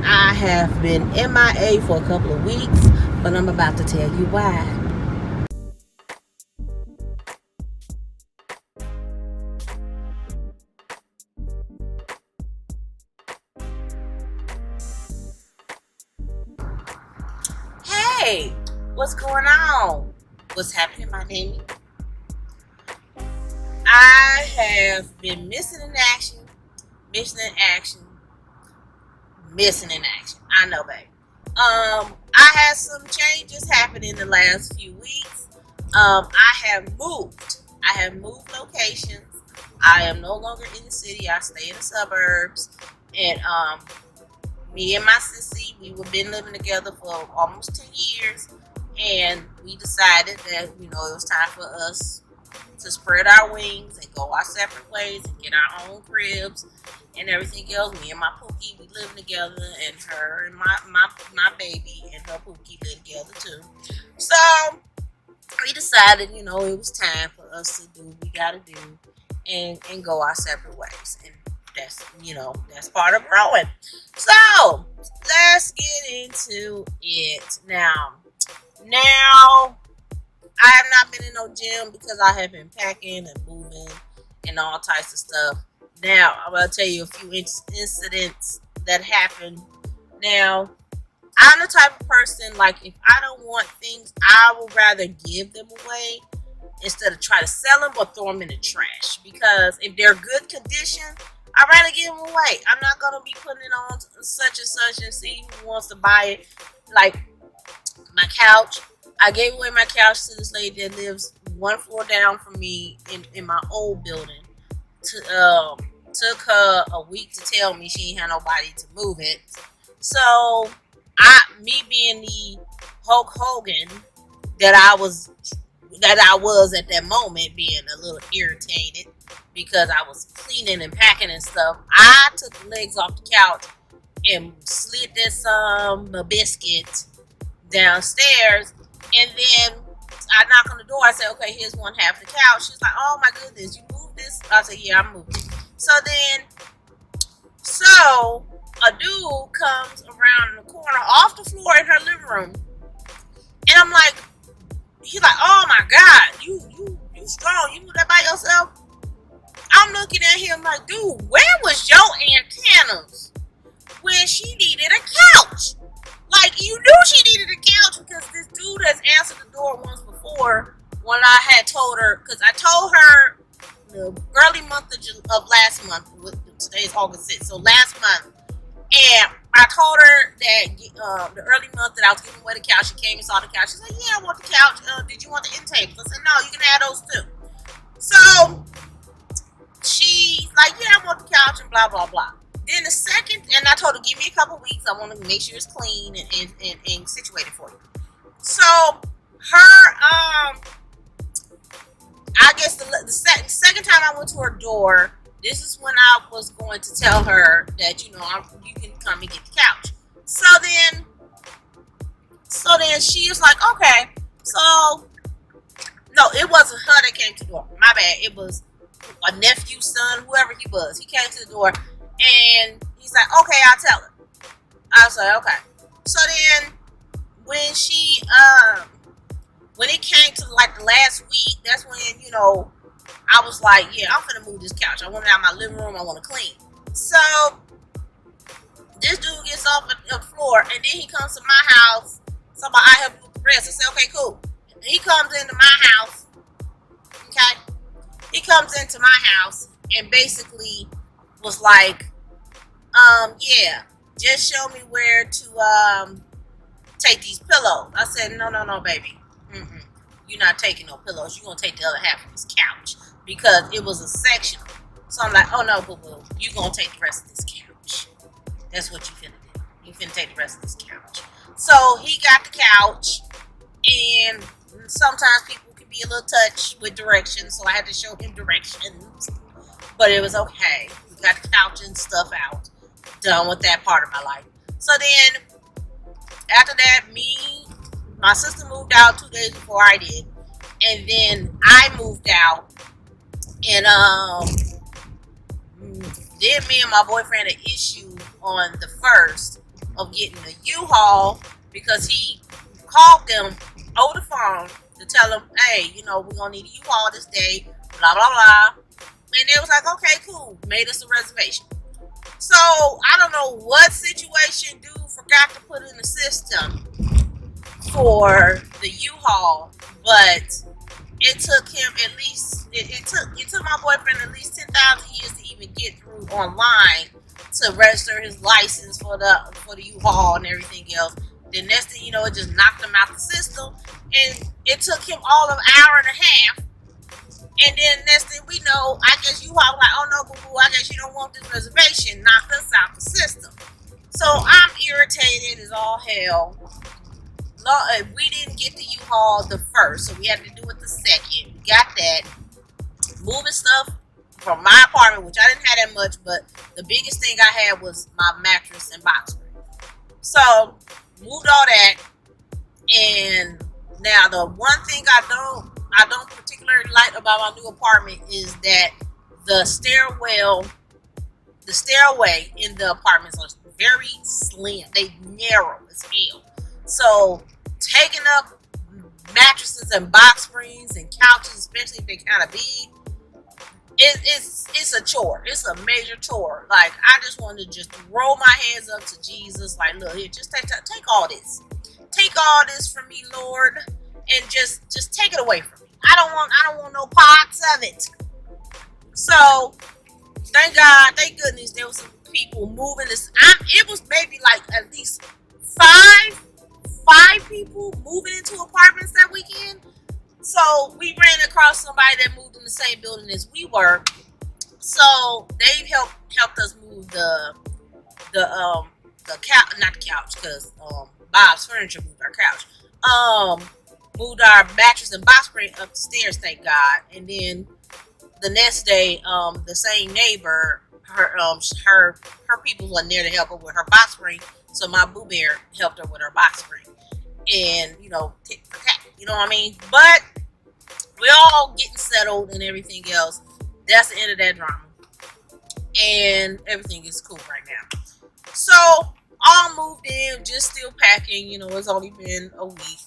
I have been MIA for a couple of weeks, but I'm about to tell you why. Hey, what's going on? What's happening, my name? I have been missing in action, missing in action, missing in action. I know, babe. I had some changes happen in the last few weeks. I have moved. I have moved locations. I am no longer in the city. I stay in the suburbs. And me and my sissy, we've been living together for almost 10 years. And we decided that, it was time for us to spread our wings and go our separate ways and get our own cribs and everything else. Me and my Pookie, we live together, and her and my baby and her Pookie live together too. So we decided, it was time for us to do what we gotta do and go our separate ways. And that's part of growing. So let's get into it now. Now I have not been in no gym because I have been packing and moving and all types of stuff. Now, I'm going to tell you a few incidents that happened. Now, I'm the type of person, like, if I don't want things, I would rather give them away instead of try to sell them or throw them in the trash. Because if they're good condition, I'd rather give them away. I'm not going to be putting it on such and such and see who wants to buy it. Like, my couch. I gave away my couch to this lady that lives one floor down from me in my old building. Took her a week to tell me she ain't had nobody to move it. So me being the Hulk Hogan that I was at that moment, being a little irritated because I was cleaning and packing and stuff, I took the legs off the couch and slid this biscuit downstairs, and then I knock on the door. I said, okay, here's one half the couch. She's like, oh my goodness, you moved this? I said, yeah, I moved it. So a dude comes around the corner off the floor in her living room, and I'm like, he's like, oh my God, you strong, you moved that by yourself? I'm looking at him like, dude, where was your antennas when she needed a couch? Like, you knew she needed a couch because this dude has answered the door once before when I had told her, because I told her the early month of last month, today is August 6th, so last month, and I told her that the early month that I was giving away the couch. She came and saw the couch. She's like, yeah, I want the couch. Did you want the end tables? I said, no, you can have those too. So she's like, yeah, I want the couch and blah, blah, blah. Then the second, and I told her, give me a couple weeks. I want to make sure it's clean and situated for you. So her, I guess the second time I went to her door, this is when I was going to tell her that, you can come and get the couch. So then she was like, okay. So, no, it wasn't her that came to the door. My bad. It was a nephew, son, whoever he was. He came to the door, and he's like, okay, I'll tell her. I was like, okay. So then when when it came to like the last week, that's when, I was like, yeah, I'm finna move this couch. I want it out of my living room. I want to clean. So this dude gets off the floor, and then he comes to my house. Somebody, I help you with the rest. I said, okay, cool. And he comes into my house. Okay. He comes into my house and basically was like, yeah, just show me where to take these pillows. I said, no, baby. You're not taking no pillows. You're going to take the other half of this couch because it was a sectional. So I'm like, oh no, boo-boo. You're going to take the rest of this couch. That's what you finna do. You finna take the rest of this couch. So he got the couch, and sometimes people can be a little touched with directions, so I had to show him directions. But it was okay. We got the couch and stuff out. Done with that part of my life. So then, after that, my sister moved out 2 days before I did. And then I moved out. And then me and my boyfriend had an issue on the 1st. of getting a U-Haul because he called them over the phone to tell them, hey, we're going to need a U-Haul this day, blah, blah, blah. And they was like, okay, cool. Made us a reservation. So, I don't know what situation dude forgot to put in the system for the U-Haul, but it took him at least, it took my boyfriend at least 10,000 years to even get through online to register his license for the U-Haul and everything else. The next thing you know, it just knocked him out the system, and it took him all of an hour and a half. And then next thing we know, I guess U-Haul was like, oh no, boo boo, I guess you don't want this reservation. Knocked us out the system. So I'm irritated as all hell. We didn't get the U-Haul the first, so we had to do it the second. We got that. Moving stuff from my apartment, which I didn't have that much, but the biggest thing I had was my mattress and box spring. So moved all that, and now the one thing I don't particularly like about my new apartment is that the stairway in the apartments are very slim. They narrow as hell. So taking up mattresses and box springs and couches, especially if they're kind of big, it's a chore. It's a major chore. Like, I just want to just roll my hands up to Jesus. Like, look here, just take all this. Take all this from me, Lord, and just take it away from me. I don't want no parts of it. So thank goodness there was some people moving this. It was maybe like at least five people moving into apartments that weekend. So we ran across somebody that moved in the same building as we were. So they helped us move the couch, not the couch, because Bob's Furniture moved our couch. Moved our mattress and box spring up the stairs, thank God. And then the next day, the same neighbor, her people wasn't there to help her with her box spring, so my Boo Bear helped her with her box spring. And tit for tat, you know what I mean? But we're all getting settled and everything else. That's the end of that drama, and everything is cool right now. So all moved in, just still packing. It's only been a week,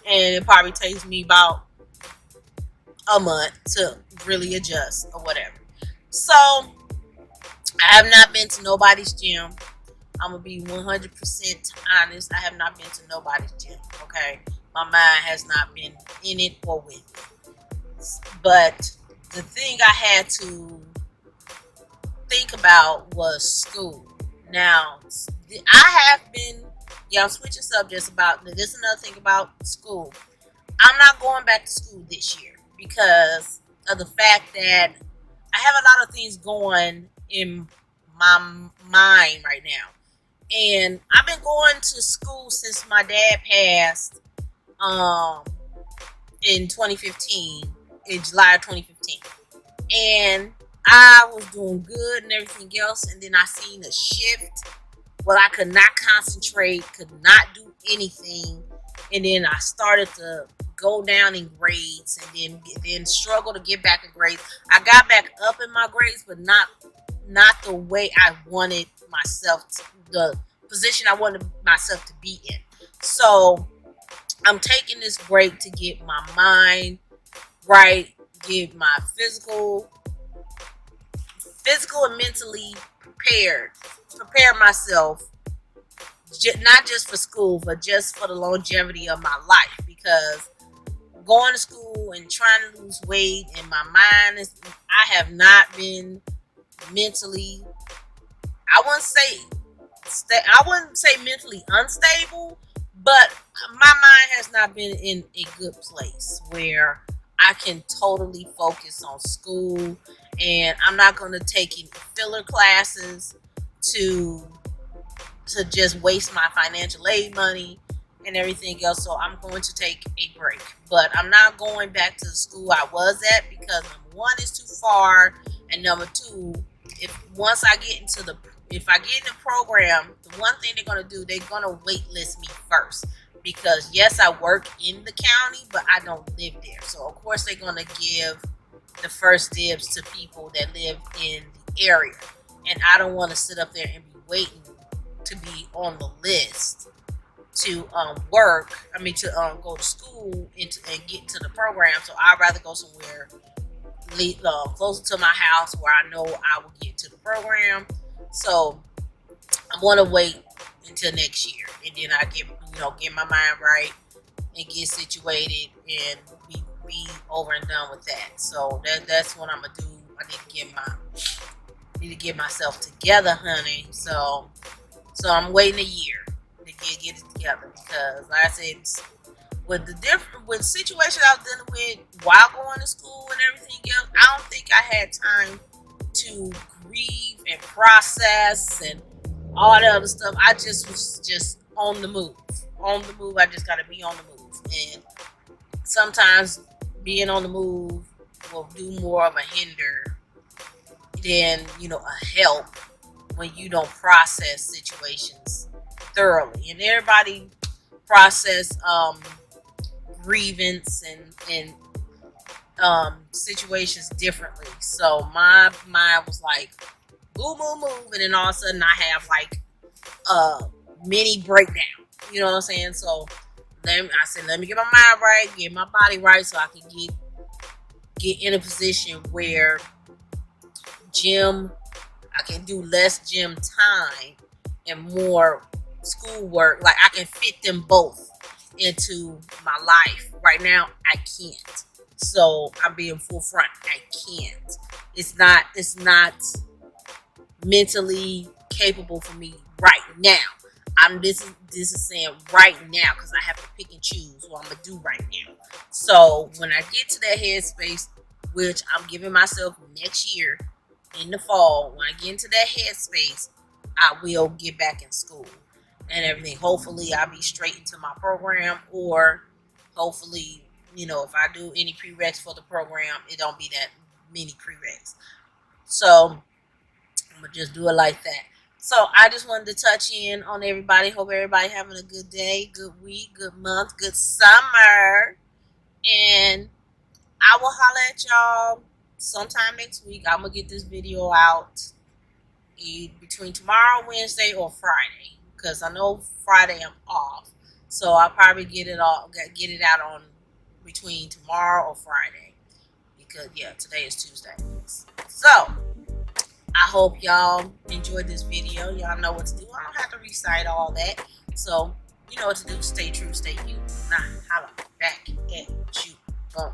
and it probably takes me about a month to really adjust or whatever. So I have not been to nobody's gym. I'm gonna be 100% honest. I have not been to nobody's gym. Okay, my mind has not been in it or with it. But the thing I had to think about was school. Now, I'm switching subjects about this. Is another thing about school. I'm not going back to school this year because of the fact that I have a lot of things going in my mind right now. And I've been going to school since my dad passed in 2015, in July of 2015. And I was doing good and everything else, and then I seen a shift where I could not concentrate, could not do anything, and then I started to go down in grades, and then struggle to get back in grades. I got back up in my grades, but not the way I wanted myself to, the position I wanted myself to be in. So I'm taking this break to get my mind right, get my physical and mentally prepare myself, not just for school, but just for the longevity of my life. Because going to school and trying to lose weight, and my mind I have not been mentally, I wouldn't say mentally unstable, but my mind has not been in a good place where I can totally focus on school, and I'm not going to take any filler classes to just waste my financial aid money and everything else. So I'm going to take a break, but I'm not going back to the school I was at, because number one, is too far, and number two, if I get in the program, the one thing they're going to do, they're going to waitlist me first. Because yes, I work in the county, but I don't live there. So of course they're going to give the first dibs to people that live in the area. And I don't want to sit up there and be waiting to be on the list to go to school and get into the program. So I'd rather go somewhere closer to my house where I know I will get to the program. So I'm gonna wait until next year, and then I get my mind right and get situated and be over and done with that. So that's what I'm gonna do. I need to get myself together, honey. So I'm waiting a year to get it together, because like I said, with situations I was dealing with while going to school and everything else, I don't think I had time to grieve and process and all that other stuff. I just was just on the move. On the move. I just gotta be on the move. And sometimes being on the move will do more of a hinder than, a help when you don't process situations thoroughly. And everybody process grievance and situations differently. So my mind was like, move, and then all of a sudden I have like a mini breakdown. You know what I'm saying? So I said, let me get my mind right, get my body right, so I can get in a position where I can do less gym time and more schoolwork. Like I can fit them both into my life. Right now, I can't. So I'm being full front. I can't. It's not mentally capable for me right now. This is saying right now, because I have to pick and choose what I'm gonna do right now. So when I get to that headspace, which I'm giving myself next year in the fall, when I get into that headspace, I will get back in school and everything. Hopefully I'll be straight into my program, or hopefully, if I do any prereqs for the program, it don't be that many prereqs. So I'm gonna just do it like that. So I just wanted to touch in on everybody. Hope everybody having a good day, good week, good month, good summer. And I will holler at y'all sometime next week. I'm going to get this video out between tomorrow, Wednesday, or Friday, because I know Friday I'm off. So I'll probably get it out on between tomorrow or Friday, because today is Tuesday. So I hope y'all enjoyed this video. Y'all know what to do. I don't have to recite all that. So you know what to do. Stay true, stay you. Nah, holla back at you. Boom.